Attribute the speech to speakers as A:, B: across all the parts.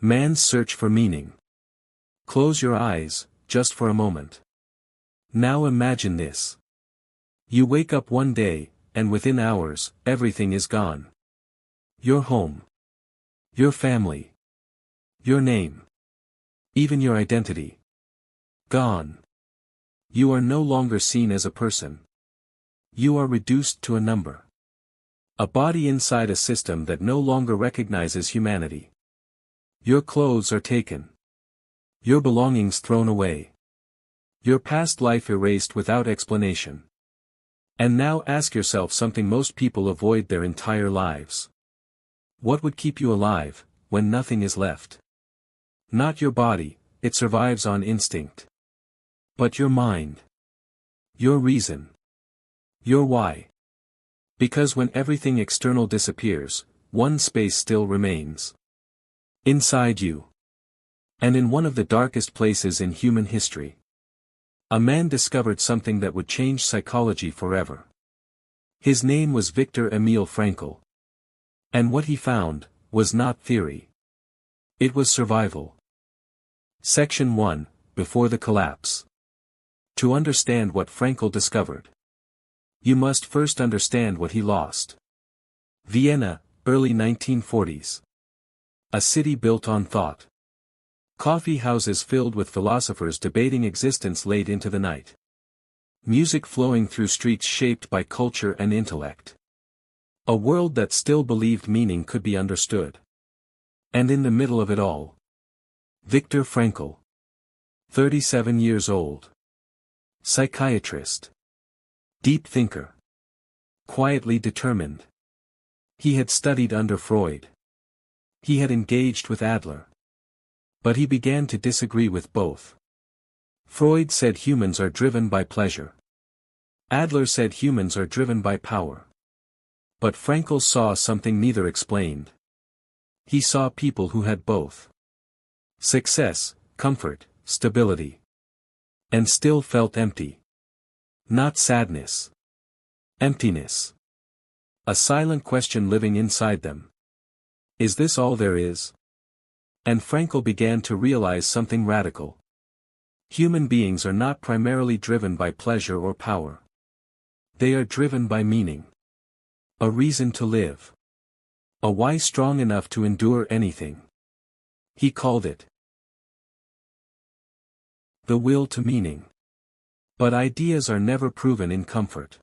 A: Man's search for meaning. Close your eyes, just for a moment. Now imagine this. You wake up one day, and within hours, everything is gone. Your home. Your family. Your name. Even your identity. Gone. You are no longer seen as a person. You are reduced to a number. A body inside a system that no longer recognizes humanity. Your clothes are taken. Your belongings thrown away. Your past life erased without explanation. And now ask yourself something most people avoid their entire lives. What would keep you alive, when nothing is left? Not your body, it survives on instinct. But your mind. Your reason. Your why. Because when everything external disappears, one space still remains. Inside you. And in one of the darkest places in human history. A man discovered something that would change psychology forever. His name was Viktor Emil Frankl. And what he found, was not theory. It was survival. Section 1, Before the Collapse. To understand what Frankl discovered, you must first understand what he lost. Vienna, early 1940s. A city built on thought. Coffee houses filled with philosophers debating existence late into the night. Music flowing through streets shaped by culture and intellect. A world that still believed meaning could be understood. And in the middle of it all, Viktor Frankl. 37 years old. Psychiatrist. Deep thinker. Quietly determined. He had studied under Freud. He had engaged with Adler. But he began to disagree with both. Freud said humans are driven by pleasure. Adler said humans are driven by power. But Frankl saw something neither explained. He saw people who had both. Success, comfort, stability. And still felt empty. Not sadness. Emptiness. A silent question living inside them. Is this all there is? And Frankl began to realize something radical. Human beings are not primarily driven by pleasure or power. They are driven by meaning. A reason to live. A why strong enough to endure anything. He called it the will to meaning. But ideas are never proven in comfort.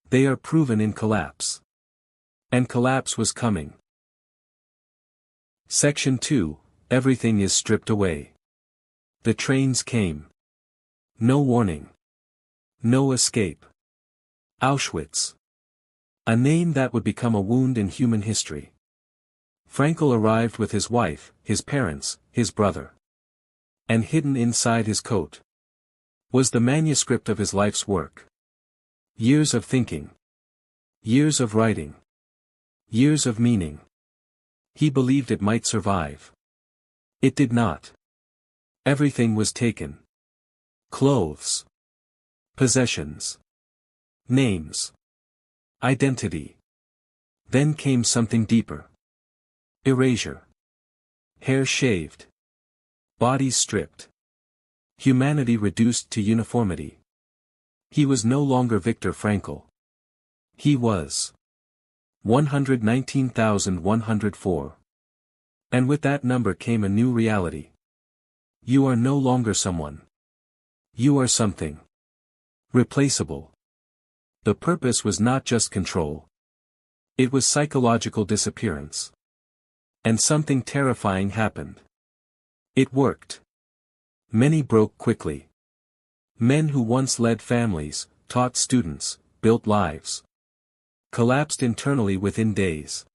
A: They are proven in collapse. And collapse was coming. Section 2, Everything is stripped away. The trains came. No warning. No escape. Auschwitz. A name that would become a wound in human history. Frankl arrived with his wife, his parents, his brother. And hidden inside his coat was the manuscript of his life's work. Years of thinking. Years of writing. Years of meaning. He believed it might survive. It did not. Everything was taken. Clothes. Possessions. Names. Identity. Then came something deeper. Erasure. Hair shaved. Bodies stripped. Humanity reduced to uniformity. He was no longer Viktor Frankl. He was 119,104. And with that number came a new reality. You are no longer someone. You are something. Replaceable. The purpose was not just control. It was psychological disappearance. And something terrifying happened. It worked. Many broke quickly. Men who once led families, taught students, built lives, collapsed internally within days.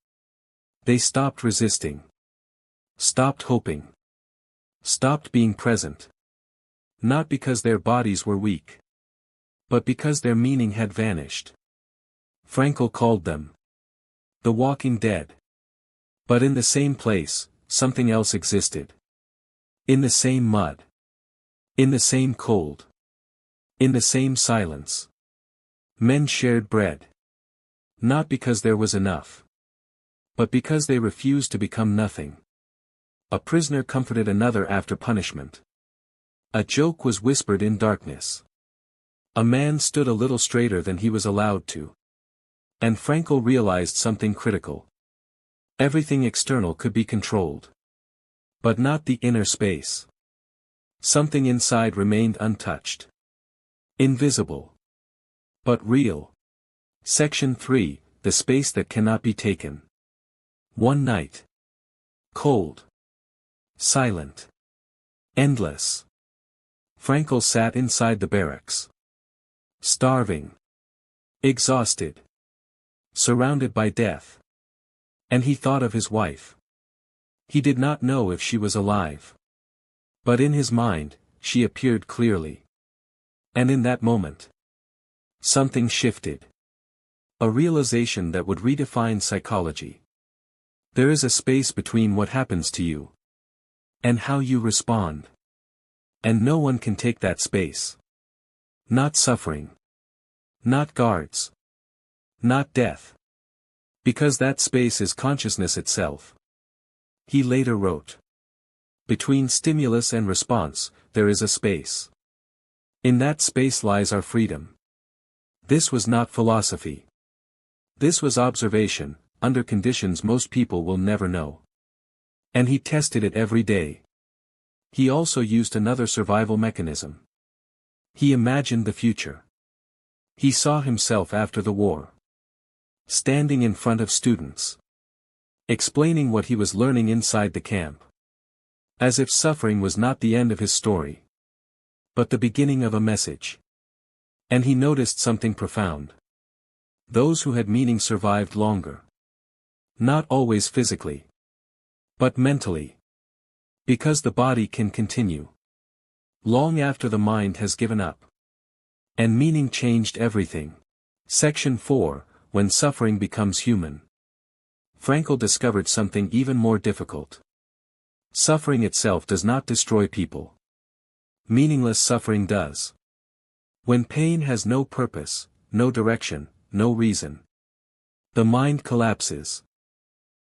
A: They stopped resisting. Stopped hoping. Stopped being present. Not because their bodies were weak. But because their meaning had vanished. Frankl called them the walking dead. But in the same place, something else existed. In the same mud. In the same cold. In the same silence. Men shared bread. Not because there was enough. But because they refused to become nothing. A prisoner comforted another after punishment. A joke was whispered in darkness. A man stood a little straighter than he was allowed to. And Frankl realized something critical. Everything external could be controlled. But not the inner space. Something inside remained untouched. Invisible. But real. Section 3, the space that cannot be taken. One night. Cold. Silent. Endless. Frankl sat inside the barracks. Starving. Exhausted. Surrounded by death. And he thought of his wife. He did not know if she was alive. But in his mind, she appeared clearly. And in that moment, something shifted. A realization that would redefine psychology. There is a space between what happens to you and how you respond. And no one can take that space. Not suffering. Not guards. Not death. Because that space is consciousness itself. He later wrote. Between stimulus and response, there is a space. In that space lies our freedom. This was not philosophy. This was observation, under conditions most people will never know. And he tested it every day. He also used another survival mechanism. He imagined the future. He saw himself after the war. Standing in front of students. Explaining what he was learning inside the camp. As if suffering was not the end of his story. But the beginning of a message. And he noticed something profound. Those who had meaning survived longer. Not always physically. But mentally. Because the body can continue. Long after the mind has given up. And meaning changed everything. Section 4, when suffering becomes human. Frankl discovered something even more difficult. Suffering itself does not destroy people. Meaningless suffering does. When pain has no purpose, no direction, no reason. The mind collapses.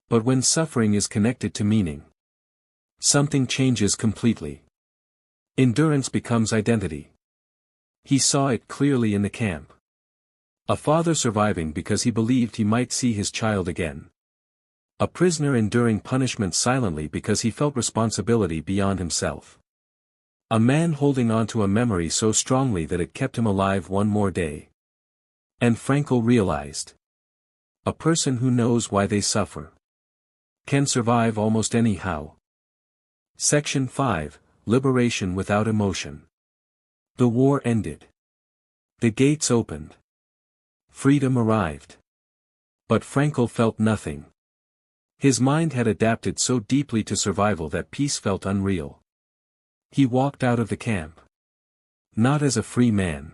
A: But when suffering is connected to meaning, something changes completely. Endurance becomes identity. He saw it clearly in the camp. A father surviving because he believed he might see his child again. A prisoner enduring punishment silently because he felt responsibility beyond himself. A man holding on to a memory so strongly that it kept him alive one more day. And Frankl realized. A person who knows why they suffer can survive almost anyhow. Section 5, Liberation without emotion. The war ended. The gates opened. Freedom arrived. But Frankl felt nothing. His mind had adapted so deeply to survival that peace felt unreal. He walked out of the camp. Not as a free man.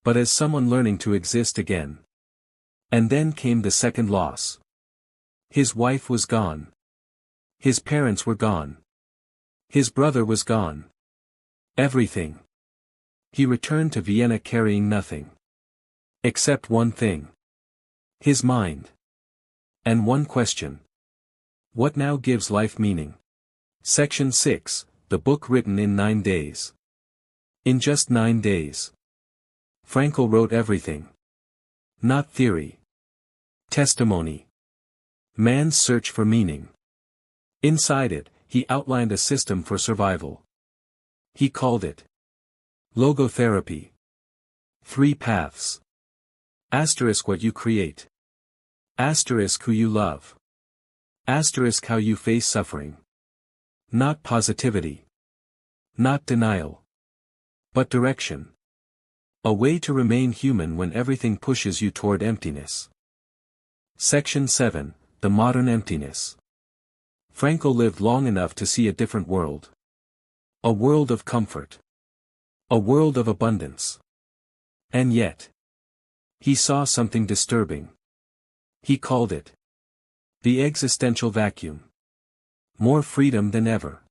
A: But as someone learning to exist again. And then came the second loss. His wife was gone. His parents were gone. His brother was gone. Everything. He returned to Vienna carrying nothing. Except one thing. His mind. And one question. What now gives life meaning? Section 6, the book written in 9 days. In just 9 days. Frankl wrote everything. Not theory. Testimony. Man's search for meaning. Inside it, he outlined a system for survival. He called it logotherapy. 3 paths. Asterisk what you create. Asterisk who you love. Asterisk how you face suffering. Not positivity. Not denial. But direction. A way to remain human when everything pushes you toward emptiness. Section 7, the modern emptiness. Frankl lived long enough to see a different world. A world of comfort. A world of abundance. And yet, he saw something disturbing. He called it the existential vacuum. More freedom than ever.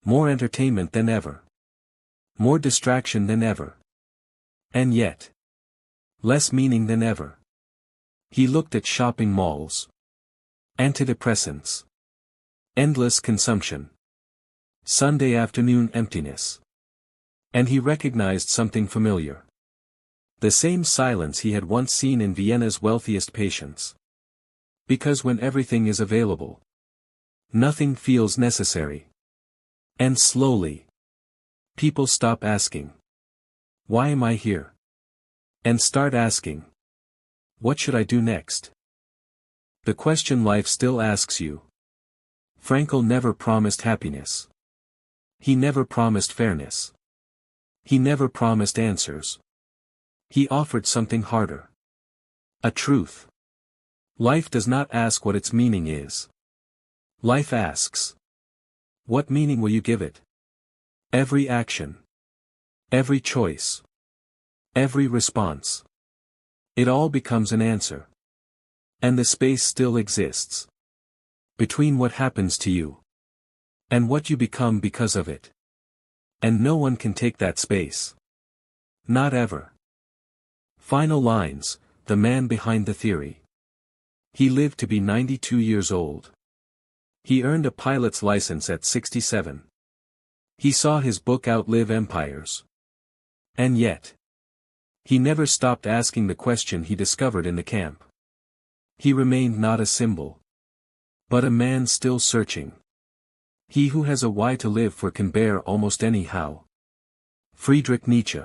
A: More entertainment than ever. More distraction than ever. And yet, less meaning than ever. He looked at shopping malls. Antidepressants. Endless consumption. Sunday afternoon emptiness. And he recognized something familiar. The same silence he had once seen in Vienna's wealthiest patients. Because when everything is available, nothing feels necessary. And slowly, people stop asking, "Why am I here?" and start asking, "What should I do next?" The question life still asks you. Frankl never promised happiness. He never promised fairness. He never promised answers. He offered something harder. A truth. Life does not ask what its meaning is. Life asks, what meaning will you give it? Every action. Every choice. Every response. It all becomes an answer. And the space still exists. Between what happens to you and what you become because of it. And no one can take that space. Not ever. Final lines, the man behind the theory. He lived to be 92 years old. He earned a pilot's license at 67. He saw his book outlive empires. And yet, he never stopped asking the question he discovered in the camp. He remained not a symbol, but a man still searching. He who has a why to live for can bear almost any how. Friedrich Nietzsche.